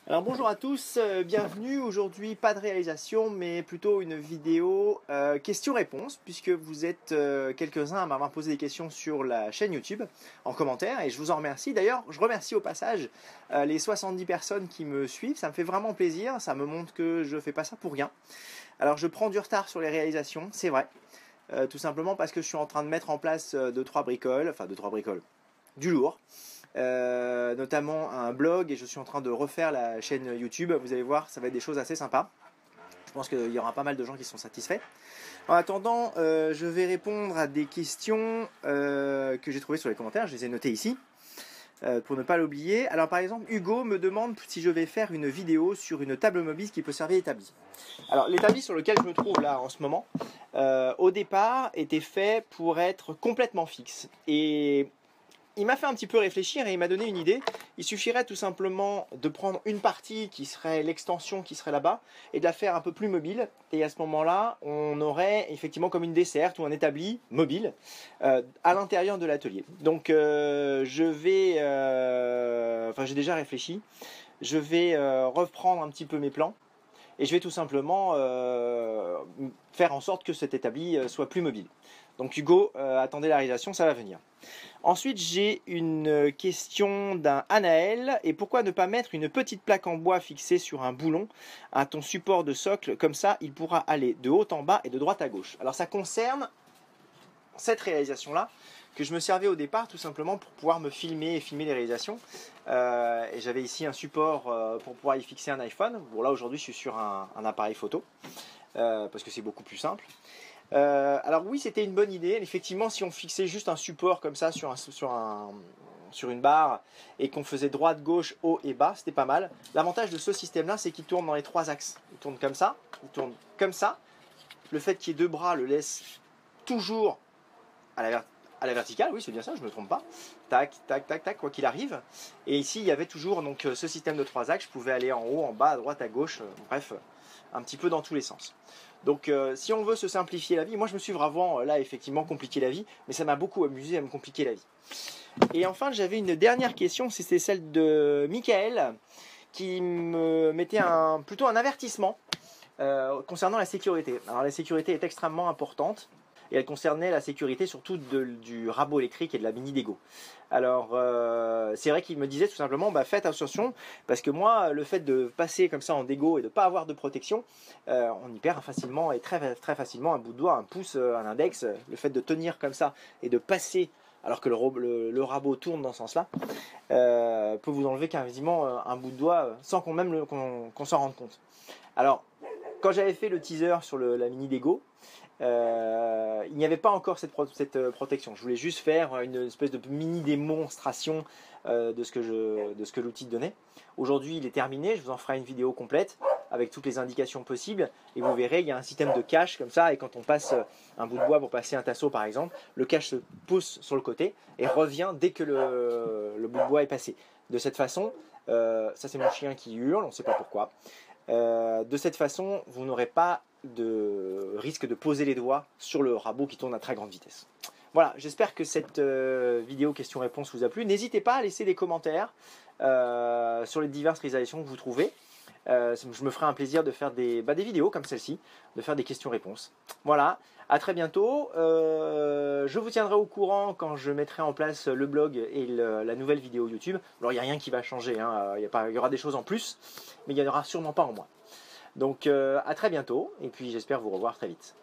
Alors bonjour à tous, bienvenue. Aujourd'hui pas de réalisation mais plutôt une vidéo questions-réponses puisque vous êtes quelques-uns à m'avoir posé des questions sur la chaîne YouTube en commentaire et je vous en remercie. D'ailleurs je remercie au passage les 70 personnes qui me suivent, ça me fait vraiment plaisir, ça me montre que je fais pas ça pour rien. Alors je prends du retard sur les réalisations, c'est vrai, tout simplement parce que je suis en train de mettre en place 2-3 bricoles, enfin 2-3 bricoles, du lourd. Notamment un blog et je suis en train de refaire la chaîne YouTube. Vous allez voir, ça va être des choses assez sympas. Je pense qu'il y aura pas mal de gens qui sont satisfaits. En attendant, je vais répondre à des questions que j'ai trouvées sur les commentaires. Je les ai notées ici pour ne pas l'oublier. Alors par exemple, Hugo me demande si je vais faire une vidéo sur une table mobile qui peut servir d'établi. Alors l'établi sur lequel je me trouve là en ce moment, au départ, était fait pour être complètement fixe. Et il m'a fait un petit peu réfléchir et il m'a donné une idée. Il suffirait tout simplement de prendre une partie qui serait l'extension qui serait là-bas et de la faire un peu plus mobile. Et à ce moment-là, on aurait effectivement comme une desserte ou un établi mobile à l'intérieur de l'atelier. Donc j'ai déjà réfléchi. Je vais reprendre un petit peu mes plans. Et je vais tout simplement faire en sorte que cet établi soit plus mobile. Donc Hugo, attendez la réalisation, ça va venir. Ensuite, j'ai une question d'un Anaël. Et pourquoi ne pas mettre une petite plaque en bois fixée sur un boulon à ton support de socle? Comme ça, il pourra aller de haut en bas et de droite à gauche. Alors ça concerne cette réalisation-là que je me servais au départ tout simplement pour pouvoir me filmer et filmer les réalisations. Et j'avais ici un support pour pouvoir y fixer un iPhone. Bon là aujourd'hui je suis sur un appareil photo parce que c'est beaucoup plus simple. Alors oui, c'était une bonne idée. Effectivement, si on fixait juste un support comme ça sur une barre et qu'on faisait droite, gauche, haut et bas, c'était pas mal. L'avantage de ce système-là, c'est qu'il tourne dans les trois axes. Il tourne comme ça, il tourne comme ça. Le fait qu'il y ait deux bras le laisse toujours à la verticale, oui c'est bien ça, je ne me trompe pas. Tac, tac, tac, tac, quoi qu'il arrive. Et ici, il y avait toujours donc, ce système de trois axes. Je pouvais aller en haut, en bas, à droite, à gauche, bref, un petit peu dans tous les sens. Donc si on veut se simplifier la vie, moi je me suis vraiment là effectivement compliqué la vie, mais ça m'a beaucoup amusé à me compliquer la vie. Et enfin j'avais une dernière question, c'était celle de Michael, qui me mettait plutôt un avertissement concernant la sécurité. Alors la sécurité est extrêmement importante. Et elle concernait la sécurité surtout du rabot électrique et de la mini Dego. Alors c'est vrai qu'il me disait tout simplement faites attention parce que moi le fait de passer comme ça en Dego et de ne pas avoir de protection, on y perd facilement et très, très facilement un bout de doigt, un pouce, un index. Le fait de tenir comme ça et de passer alors que le rabot tourne dans ce sens-là, peut vous enlever quasiment un bout de doigt sans qu'on s'en rende compte. Alors quand j'avais fait le teaser sur la mini Dego, il n'y avait pas encore cette protection. Je voulais juste faire une espèce de mini démonstration de ce que l'outil donnait. Aujourd'hui, il est terminé. Je vous en ferai une vidéo complète avec toutes les indications possibles. Et vous verrez, il y a un système de cache comme ça. Et quand on passe un bout de bois pour passer un tasseau, par exemple, le cache se pousse sur le côté et revient dès que le bout de bois est passé. De cette façon, ça c'est mon chien qui hurle, on ne sait pas pourquoi. De cette façon, vous n'aurez pas de risque de poser les doigts sur le rabot qui tourne à très grande vitesse. Voilà, j'espère que cette vidéo question-réponse vous a plu. N'hésitez pas à laisser des commentaires sur les diverses réalisations que vous trouvez. Je me ferai un plaisir de faire des vidéos comme celle-ci, de faire des questions-réponses. Voilà, à très bientôt. Je vous tiendrai au courant quand je mettrai en place le blog et la nouvelle vidéo YouTube. Alors il n'y a rien qui va changer, hein. Il y aura des choses en plus, mais il n'y en aura sûrement pas en moins. Donc à très bientôt, et puis j'espère vous revoir très vite.